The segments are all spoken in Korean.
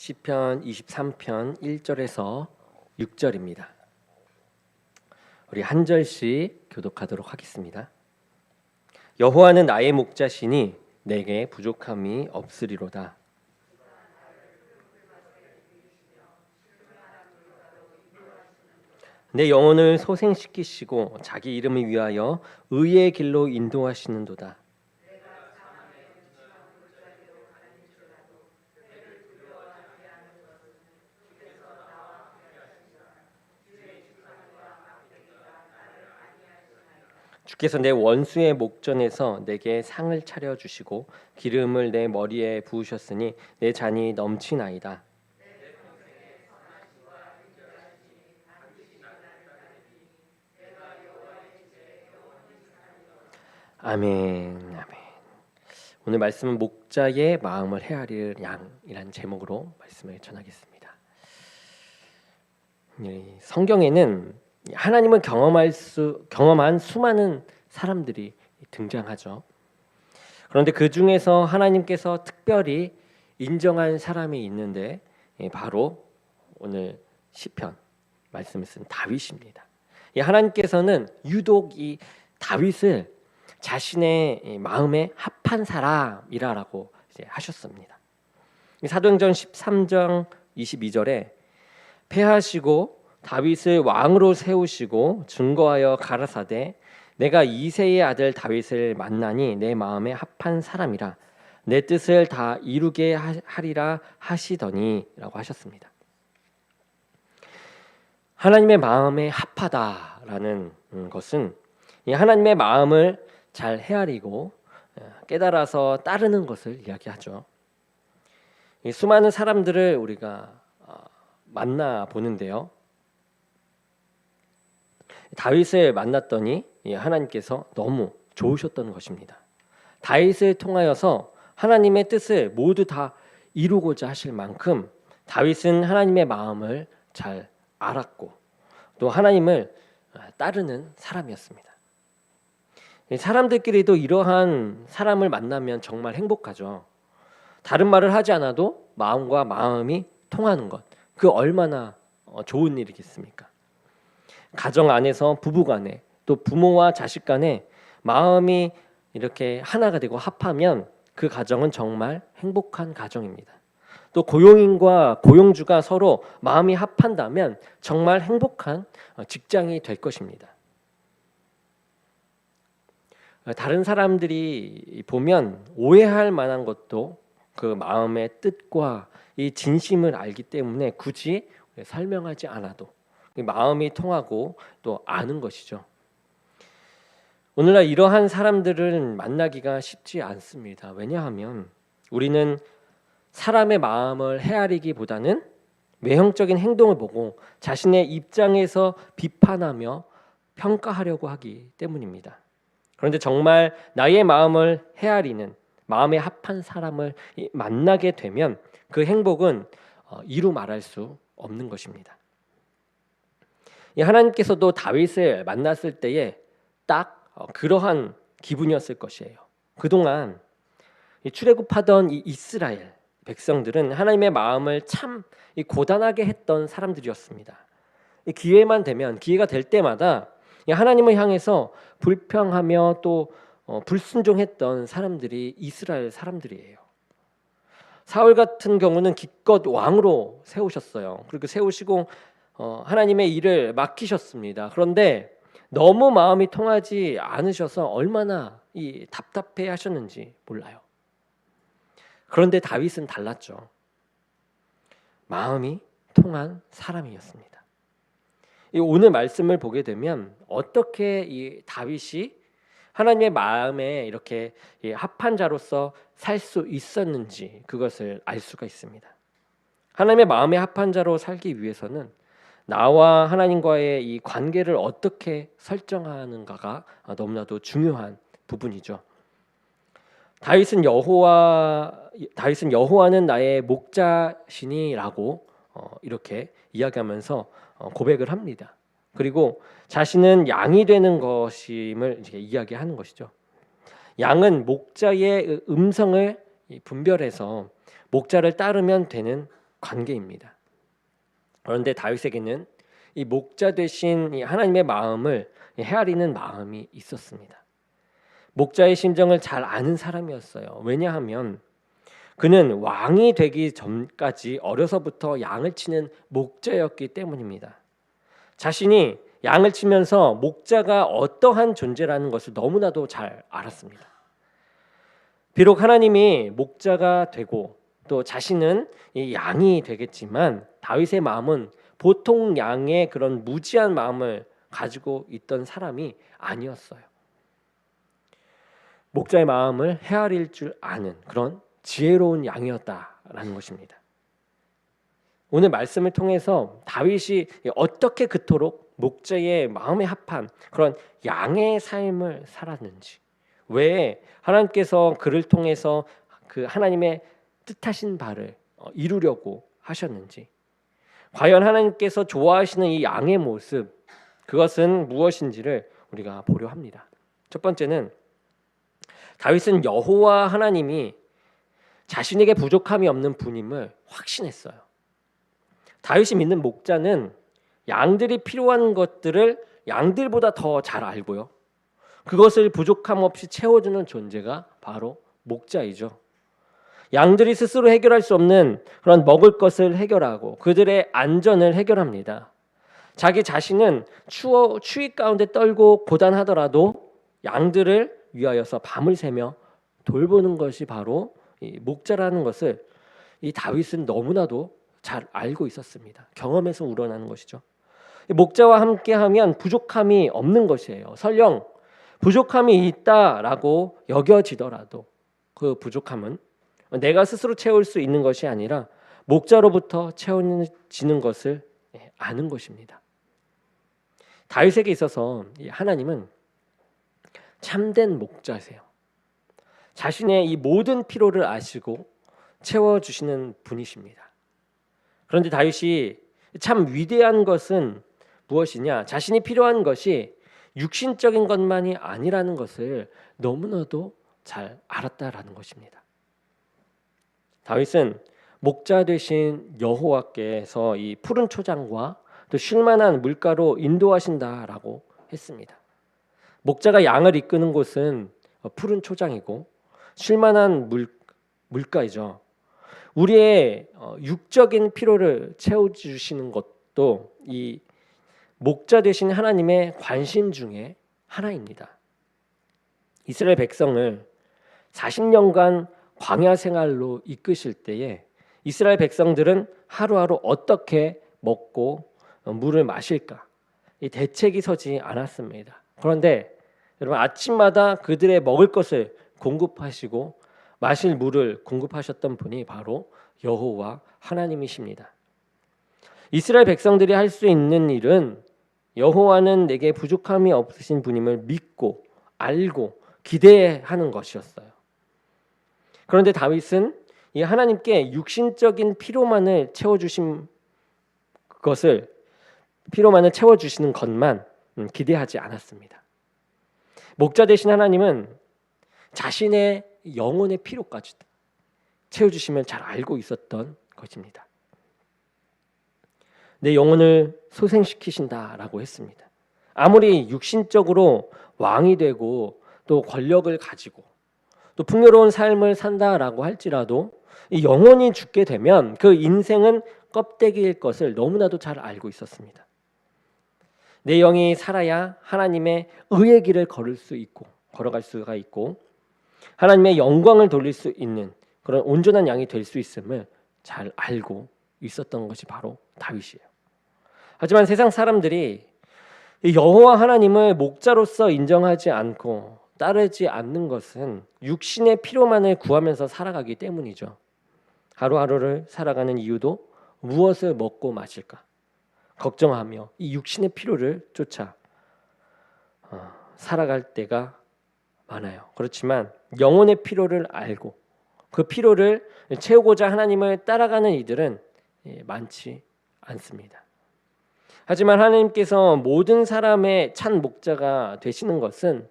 시편 23편 1절에서 6절입니다. 우리 한 절씩 교독하도록 하겠습니다. 여호와는 나의 목자시니 내게 부족함이 없으리로다. 내 영혼을 소생시키시고 자기 이름을 위하여 의의 길로 인도하시는도다. 주께서 내 원수의 목전에서 내게 상을 차려주시고 기름을 내 머리에 부으셨으니 내 잔이 넘치나이다. 아멘, 아멘. 오늘 말씀은 목자의 마음을 헤아릴 양이라는 제목으로 말씀을 전하겠습니다. 성경에는 하나님을 경험한 수많은 사람들이 등장하죠. 그런데 그 중에서 하나님께서 특별히 인정한 사람이 있는데 바로 오늘 시편 말씀을 쓴 다윗입니다. 하나님께서는 유독 이 다윗을 자신의 마음에 합한 사람이라고 하셨습니다. 사도행전 13장 22절에 패하시고 다윗을 왕으로 세우시고 증거하여 가라사대 내가 이새의 아들 다윗을 만나니 내 마음에 합한 사람이라 내 뜻을 다 이루게 하리라 하시더니 라고 하셨습니다. 하나님의 마음에 합하다라는 것은 하나님의 마음을 잘 헤아리고 깨달아서 따르는 것을 이야기하죠. 수많은 사람들을 우리가 만나 보는데요. 다윗을 만났더니 하나님께서 너무 좋으셨던 것입니다. 다윗을 통하여서 하나님의 뜻을 모두 다 이루고자 하실 만큼 다윗은 하나님의 마음을 잘 알았고 또 하나님을 따르는 사람이었습니다. 사람들끼리도 이러한 사람을 만나면 정말 행복하죠. 다른 말을 하지 않아도 마음과 마음이 통하는 것, 그 얼마나 좋은 일이겠습니까? 가정 안에서 부부 간에 또 부모와 자식 간에 마음이 이렇게 하나가 되고 합하면 그 가정은 정말 행복한 가정입니다. 또 고용인과 고용주가 서로 마음이 합한다면 정말 행복한 직장이 될 것입니다. 다른 사람들이 보면 오해할 만한 것도 그 마음의 뜻과 이 진심을 알기 때문에 굳이 설명하지 않아도 마음이 통하고 또 아는 것이죠. 오늘날 이러한 사람들은 만나기가 쉽지 않습니다. 왜냐하면 우리는 사람의 마음을 헤아리기보다는 외형적인 행동을 보고 자신의 입장에서 비판하며 평가하려고 하기 때문입니다. 그런데 정말 나의 마음을 헤아리는 마음에 합한 사람을 만나게 되면 그 행복은 이루 말할 수 없는 것입니다. 하나님께서도 다윗을 만났을 때에 딱 그러한 기분이었을 것이에요. 그동안 출애굽하던 이 이스라엘 백성들은 하나님의 마음을 참 고단하게 했던 사람들이었습니다. 기회가 될 때마다 하나님을 향해서 불평하며 또 불순종했던 사람들이 이스라엘 사람들이에요. 사울 같은 경우는 기껏 왕으로 세우셨어요. 그리고 세우시고 하나님의 일을 맡기셨습니다. 그런데 너무 마음이 통하지 않으셔서 얼마나 답답해 하셨는지 몰라요. 그런데 다윗은 달랐죠. 마음이 통한 사람이었습니다. 오늘 말씀을 보게 되면 어떻게 이 다윗이 하나님의 마음에 이렇게 합한 자로서 살 수 있었는지 그것을 알 수가 있습니다. 하나님의 마음에 합한 자로 살기 위해서는 나와 하나님과의 이 관계를 어떻게 설정하는가가 너무나도 중요한 부분이죠. 다윗은 여호와는 나의 목자시니라고 이렇게 이야기하면서 고백을 합니다. 그리고 자신은 양이 되는 것임을 이야기하는 것이죠. 양은 목자의 음성을 분별해서 목자를 따르면 되는 관계입니다. 그런데 다윗에게는 이 목자 되신 이 하나님의 마음을 헤아리는 마음이 있었습니다. 목자의 심정을 잘 아는 사람이었어요. 왜냐하면 그는 왕이 되기 전까지 어려서부터 양을 치는 목자였기 때문입니다. 자신이 양을 치면서 목자가 어떠한 존재라는 것을 너무나도 잘 알았습니다. 비록 하나님이 목자가 되고 또 자신은 이 양이 되겠지만 다윗의 마음은 보통 양의 그런 무지한 마음을 가지고 있던 사람이 아니었어요. 목자의 마음을 헤아릴 줄 아는 그런 지혜로운 양이었다라는 것입니다. 오늘 말씀을 통해서 다윗이 어떻게 그토록 목자의 마음에 합한 그런 양의 삶을 살았는지, 왜 하나님께서 그를 통해서 그 하나님의 뜻하신 바를 이루려고 하셨는지, 과연 하나님께서 좋아하시는 이 양의 모습, 그것은 무엇인지를 우리가 보려 합니다. 첫 번째는 다윗은 여호와 하나님이 자신에게 부족함이 없는 분임을 확신했어요. 다윗이 믿는 목자는 양들이 필요한 것들을 양들보다 더 잘 알고요, 그것을 부족함 없이 채워주는 존재가 바로 목자이죠. 양들이 스스로 해결할 수 없는 그런 먹을 것을 해결하고 그들의 안전을 해결합니다. 자기 자신은 추위 가운데 떨고 고단하더라도 양들을 위하여서 밤을 새며 돌보는 것이 바로 이 목자라는 것을 이 다윗은 너무나도 잘 알고 있었습니다. 경험에서 우러나는 것이죠. 목자와 함께하면 부족함이 없는 것이에요. 설령 부족함이 있다라고 여겨지더라도 그 부족함은 내가 스스로 채울 수 있는 것이 아니라 목자로부터 채워지는 것을 아는 것입니다. 다윗에게 있어서 하나님은 참된 목자세요. 자신의 이 모든 필요를 아시고 채워주시는 분이십니다. 그런데 다윗이 참 위대한 것은 무엇이냐? 자신이 필요한 것이 육신적인 것만이 아니라는 것을 너무나도 잘 알았다라는 것입니다. 다윗은 목자 되신 여호와께서 이 푸른 초장과 또 쉴만한 물가로 인도하신다라고 했습니다. 목자가 양을 이끄는 곳은 푸른 초장이고 쉴만한 물가이죠. 우리의 육적인 필요를 채워주시는 것도 이 목자 되신 하나님의 관심 중에 하나입니다. 이스라엘 백성을 40년간 광야 생활로 이끄실 때에 이스라엘 백성들은 하루하루 어떻게 먹고 물을 마실까? 이 대책이 서지 않았습니다. 그런데 여러분, 아침마다 그들의 먹을 것을 공급하시고 마실 물을 공급하셨던 분이 바로 여호와 하나님이십니다. 이스라엘 백성들이 할 수 있는 일은 여호와는 내게 부족함이 없으신 분임을 믿고 알고 기대하는 것이었어요. 그런데 다윗은 이 하나님께 육신적인 필요만을 채워주시는 것만 기대하지 않았습니다. 목자 되신 하나님은 자신의 영혼의 필요까지 채워주시면 잘 알고 있었던 것입니다. 내 영혼을 소생시키신다라고 했습니다. 아무리 육신적으로 왕이 되고 또 권력을 가지고 또 풍요로운 삶을 산다라고 할지라도 이 영혼이 죽게 되면 그 인생은 껍데기일 것을 너무나도 잘 알고 있었습니다. 내 영이 살아야 하나님의 의의 길을 걸어갈 수가 있고 하나님의 영광을 돌릴 수 있는 그런 온전한 양이 될 수 있음을 잘 알고 있었던 것이 바로 다윗이에요. 하지만 세상 사람들이 여호와 하나님을 목자로서 인정하지 않고 따르지 않는 것은 육신의 필요만을 구하면서 살아가기 때문이죠. 하루하루를 살아가는 이유도 무엇을 먹고 마실까 걱정하며 이 육신의 필요를 쫓아 살아갈 때가 많아요. 그렇지만 영혼의 필요를 알고 그 필요를 채우고자 하나님을 따라가는 이들은 많지 않습니다. 하지만 하나님께서 모든 사람의 찬 목자가 되시는 것은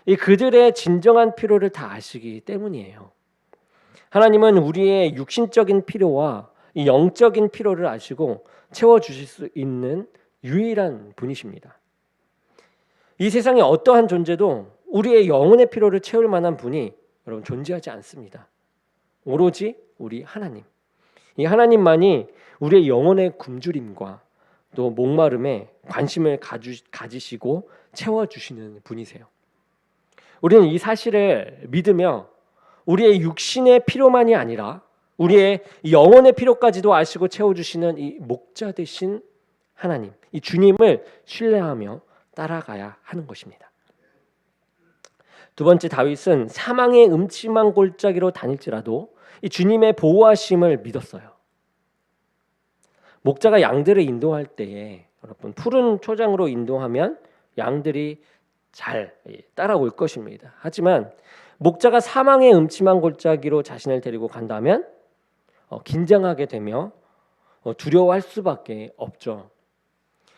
이 그들의 진정한 필요를 다 아시기 때문이에요. 하나님은 우리의 육신적인 필요와 이 영적인 필요를 아시고 채워주실 수 있는 유일한 분이십니다. 이 세상에 어떠한 존재도 우리의 영혼의 필요를 채울 만한 분이 여러분 존재하지 않습니다. 오로지 우리 하나님. 이 하나님만이 우리의 영혼의 굶주림과 또 목마름에 관심을 가지시고 채워주시는 분이세요. 우리는 이 사실을 믿으며 우리의 육신의 필요만이 아니라 우리의 영혼의 필요까지도 아시고 채워주시는 이 목자 되신 하나님, 이 주님을 신뢰하며 따라가야 하는 것입니다. 두 번째, 다윗은 사망의 음침한 골짜기로 다닐지라도 이 주님의 보호하심을 믿었어요. 목자가 양들을 인도할 때에 여러분 푸른 초장으로 인도하면 양들이 잘 따라올 것입니다. 하지만 목자가 사망의 음침한 골짜기로 자신을 데리고 간다면 긴장하게 되며 두려워할 수밖에 없죠.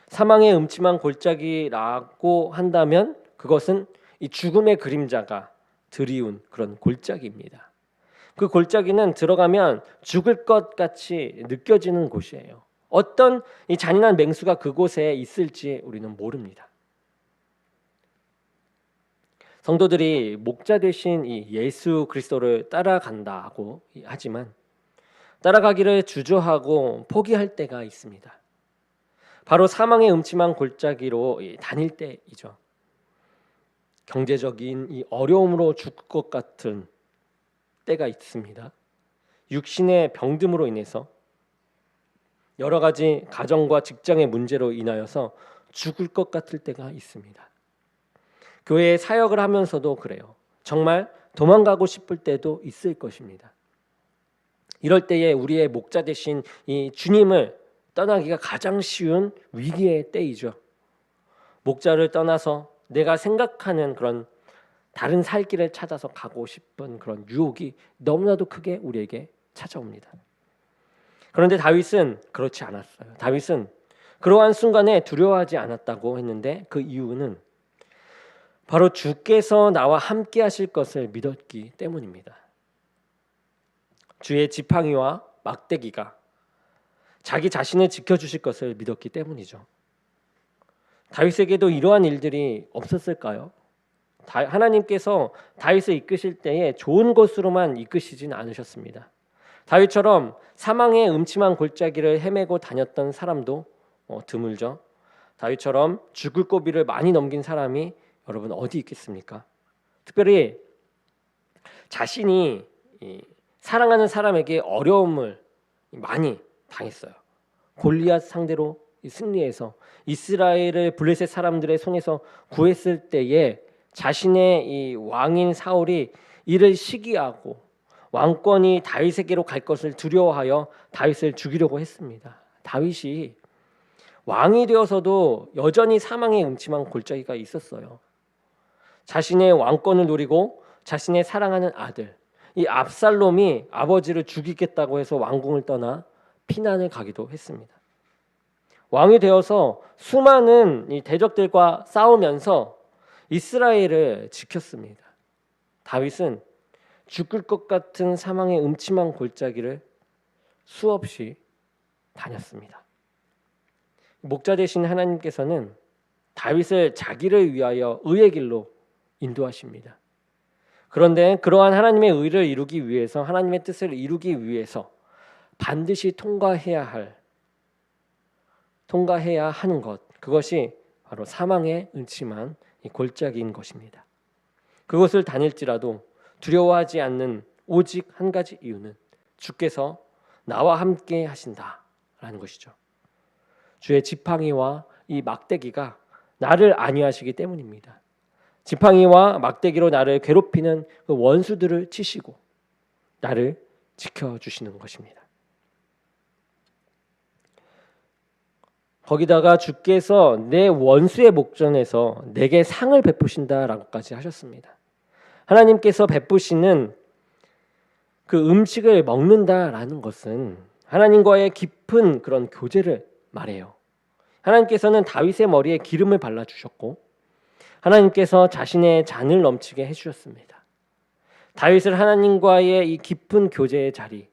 사망의 음침한 골짜기라고 한다면 그것은 이 죽음의 그림자가 드리운 그런 골짜기입니다. 그 골짜기는 들어가면 죽을 것 같이 느껴지는 곳이에요. 어떤 이 잔인한 맹수가 그곳에 있을지 우리는 모릅니다. 성도들이 목자 대신 이 예수 그리스도를 따라간다고 하지만 따라가기를 주저하고 포기할 때가 있습니다. 바로 사망의 음침한 골짜기로 다닐 때이죠. 경제적인 이 어려움으로 죽을 것 같은 때가 있습니다. 육신의 병듦으로 인해서 여러 가지 가정과 직장의 문제로 인하여서 죽을 것 같을 때가 있습니다. 교회에 사역을 하면서도 그래요. 정말 도망가고 싶을 때도 있을 것입니다. 이럴 때에 우리의 목자 되신 이 주님을 떠나기가 가장 쉬운 위기의 때이죠. 목자를 떠나서 내가 생각하는 그런 다른 살 길을 찾아서 가고 싶은 그런 유혹이 너무나도 크게 우리에게 찾아옵니다. 그런데 다윗은 그렇지 않았어요. 다윗은 그러한 순간에 두려워하지 않았다고 했는데 그 이유는 바로 주께서 나와 함께 하실 것을 믿었기 때문입니다. 주의 지팡이와 막대기가 자기 자신을 지켜주실 것을 믿었기 때문이죠. 다윗에게도 이러한 일들이 없었을까요? 하나님께서 다윗을 이끄실 때에 좋은 것으로만 이끄시진 않으셨습니다. 다윗처럼 사망의 음침한 골짜기를 헤매고 다녔던 사람도 드물죠. 다윗처럼 죽을 고비를 많이 넘긴 사람이 여러분 어디 있겠습니까? 특별히 자신이 사랑하는 사람에게 어려움을 많이 당했어요. 골리앗 상대로 승리해서 이스라엘을 블레셋 사람들의 손에서 구했을 때에 자신의 이 왕인 사울이 이를 시기하고 왕권이 다윗에게로 갈 것을 두려워하여 다윗을 죽이려고 했습니다. 다윗이 왕이 되어서도 여전히 사망의 음침한 골짜기가 있었어요. 자신의 왕권을 노리고 자신의 사랑하는 아들 이 압살롬이 아버지를 죽이겠다고 해서 왕궁을 떠나 피난을 가기도 했습니다. 왕이 되어서 수많은 이 대적들과 싸우면서 이스라엘을 지켰습니다. 다윗은 죽을 것 같은 사망의 음침한 골짜기를 수없이 다녔습니다. 목자 되신 하나님께서는 다윗을 자기를 위하여 의의 길로 인도하십니다. 그런데 그러한 하나님의 의를 이루기 위해서 하나님의 뜻을 이루기 위해서 반드시 통과해야 하는 것, 그것이 바로 사망의 음침한 이 골짜기인 것입니다. 그것을 다닐지라도 두려워하지 않는 오직 한 가지 이유는 주께서 나와 함께 하신다라는 것이죠. 주의 지팡이와 이 막대기가 나를 안위하시기 때문입니다. 지팡이와 막대기로 나를 괴롭히는 그 원수들을 치시고 나를 지켜주시는 것입니다. 거기다가 주께서 내 원수의 목전에서 내게 상을 베푸신다라고까지 하셨습니다. 하나님께서 베푸시는 그 음식을 먹는다라는 것은 하나님과의 깊은 그런 교제를 말해요. 하나님께서는 다윗의 머리에 기름을 발라주셨고 하나님께서 자신의 잔을 넘치게 해주셨습니다. 다윗을 하나님과의 이 깊은 교제의 자리,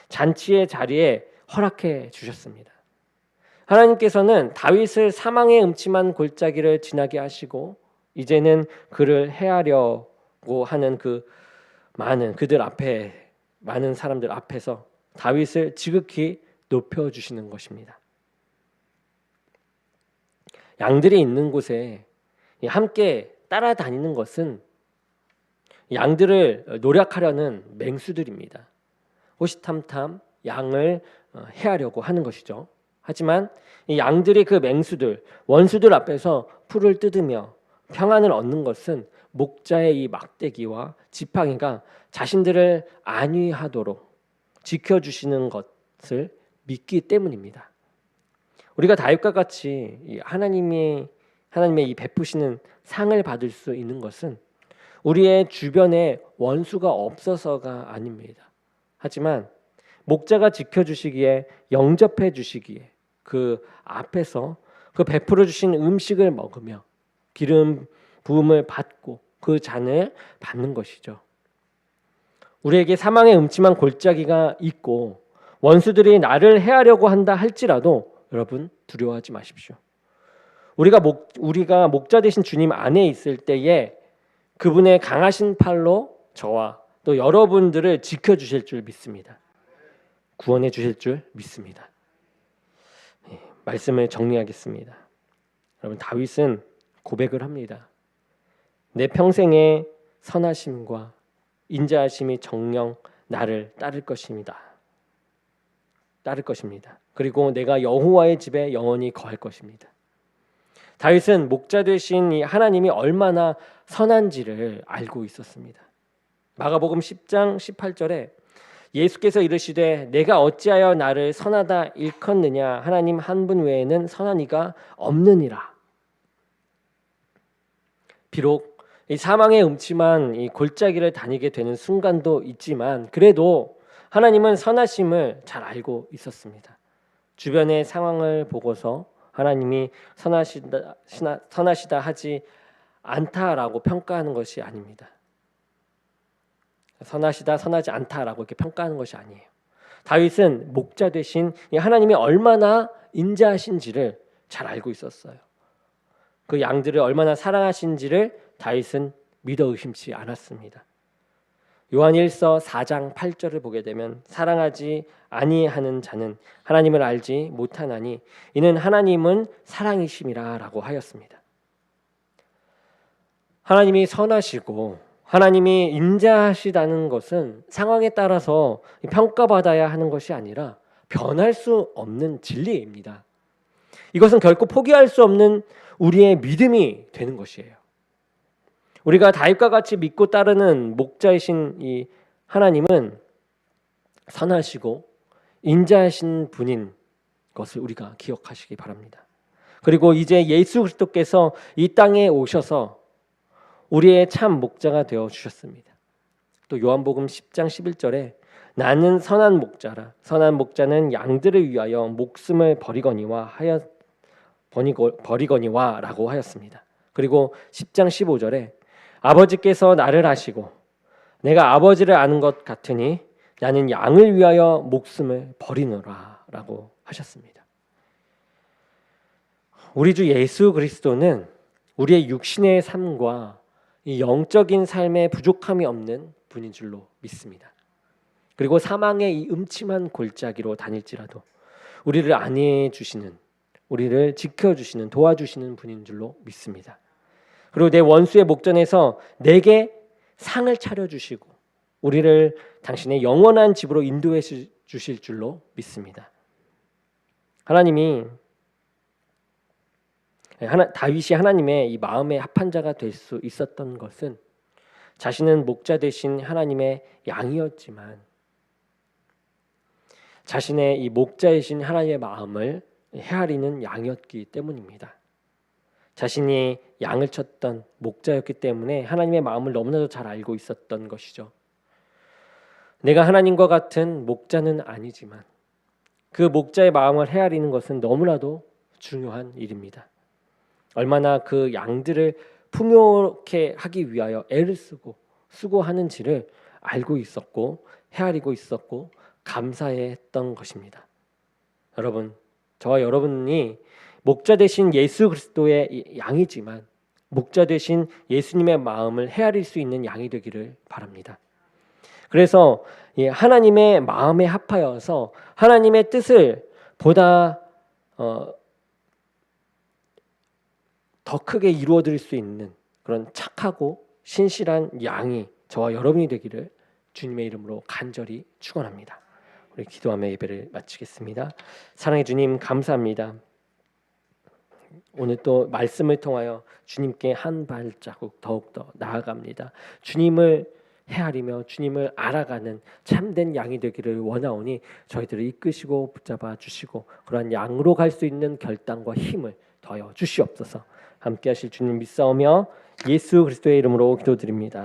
잔치의 자리에 허락해 주셨습니다. 하나님께서는 다윗을 사망의 음침한 골짜기를 지나게 하시고 이제는 그를 해하려고 하는 많은 사람들 앞에서 다윗을 지극히 높여주시는 것입니다. 양들이 있는 곳에 함께 따라다니는 것은 양들을 노력하려는 맹수들입니다. 호시탐탐 양을 해하려고 하는 것이죠. 하지만 이 양들이 그 맹수들, 원수들 앞에서 풀을 뜯으며 평안을 얻는 것은 목자의 이 막대기와 지팡이가 자신들을 안위하도록 지켜주시는 것을 믿기 때문입니다. 우리가 다윗과 같이 하나님의 이 베푸시는 상을 받을 수 있는 것은 우리의 주변에 원수가 없어서가 아닙니다. 하지만 목자가 지켜주시기에 영접해 주시기에 그 앞에서 그 베풀어 주신 음식을 먹으며 기름 부음을 받고 그 잔을 받는 것이죠. 우리에게 사망의 음침한 골짜기가 있고 원수들이 나를 해하려고 한다 할지라도 여러분 두려워하지 마십시오. 우리가 목자 되신 주님 안에 있을 때에 그분의 강하신 팔로 저와 또 여러분들을 지켜주실 줄 믿습니다. 구원해 주실 줄 믿습니다. 말씀을 정리하겠습니다. 여러분 다윗은 고백을 합니다. 내 평생의 선하심과 인자하심이 정녕 나를 따를 것입니다. 그리고 내가 여호와의 집에 영원히 거할 것입니다. 다윗은 목자 되신 이 하나님이 얼마나 선한지를 알고 있었습니다. 마가복음 10장 18절에 예수께서 이르시되 내가 어찌하여 나를 선하다 일컫느냐 하나님 한 분 외에는 선한 이가 없느니라. 비록 이 사망의 음침한 이 골짜기를 다니게 되는 순간도 있지만 그래도 하나님은 선하심을 잘 알고 있었습니다. 주변의 상황을 보고서 하나님이 선하시다 하지 않다라고 평가하는 것이 아닙니다. 선하시다 선하지 않다라고 이렇게 평가하는 것이 아니에요. 다윗은 목자 되신 하나님이 얼마나 인자하신지를 잘 알고 있었어요. 그 양들을 얼마나 사랑하신지를 다윗은 믿어 의심치 않았습니다. 요한일서 4장 8절을 보게 되면 사랑하지 아니하는 자는 하나님을 알지 못하나니 이는 하나님은 사랑이심이라라고 하였습니다. 하나님이 선하시고 하나님이 인자하시다는 것은 상황에 따라서 평가받아야 하는 것이 아니라 변할 수 없는 진리입니다. 이것은 결코 포기할 수 없는 우리의 믿음이 되는 것이에요. 우리가 다윗과 같이 믿고 따르는 목자이신 이 하나님은 선하시고 인자하신 분인 것을 우리가 기억하시기 바랍니다. 그리고 이제 예수 그리스도께서 이 땅에 오셔서 우리의 참 목자가 되어 주셨습니다. 또 요한복음 10장 11절에 나는 선한 목자라 선한 목자는 양들을 위하여 목숨을 버리거니와라고 하였습니다. 그리고 10장 15절에 아버지께서 나를 아시고 내가 아버지를 아는 것 같으니 나는 양을 위하여 목숨을 버리노라라고 하셨습니다. 우리 주 예수 그리스도는 우리의 육신의 삶과 이 영적인 삶에 부족함이 없는 분인 줄로 믿습니다. 그리고 사망의 이 음침한 골짜기로 다닐지라도 우리를 안위해 주시는, 우리를 지켜주시는, 도와주시는 분인 줄로 믿습니다. 그리고 내 원수의 목전에서 내게 상을 차려주시고 우리를 당신의 영원한 집으로 인도해 주실 줄로 믿습니다. 다윗이 하나님의 이 마음의 합한 자가 될 수 있었던 것은 자신은 목자 되신 하나님의 양이었지만 자신의 이 목자이신 하나님의 마음을 헤아리는 양이었기 때문입니다. 자신이 양을 쳤던 목자였기 때문에 하나님의 마음을 너무나도 잘 알고 있었던 것이죠. 내가 하나님과 같은 목자는 아니지만 그 목자의 마음을 헤아리는 것은 너무나도 중요한 일입니다. 얼마나 그 양들을 풍요롭게 하기 위하여 애를 쓰고 수고하는지를 알고 있었고 헤아리고 있었고 감사했던 것입니다. 여러분, 저와 여러분이 목자 되신 예수 그리스도의 양이지만 목자 되신 예수님의 마음을 헤아릴 수 있는 양이 되기를 바랍니다. 그래서 하나님의 마음에 합하여서 하나님의 뜻을 보다 더 크게 이루어드릴 수 있는 그런 착하고 신실한 양이 저와 여러분이 되기를 주님의 이름으로 간절히 축원합니다. 우리 기도하며 예배를 마치겠습니다. 사랑해 주님, 감사합니다. 오늘 또 말씀을 통하여 주님께 한 발자국 더욱더 나아갑니다. 주님을 헤아리며 주님을 알아가는 참된 양이 되기를 원하오니 저희들을 이끄시고 붙잡아 주시고 그러한 양으로 갈 수 있는 결단과 힘을 더하여 주시옵소서. 함께 하실 주님 믿사오며 예수 그리스도의 이름으로 기도드립니다.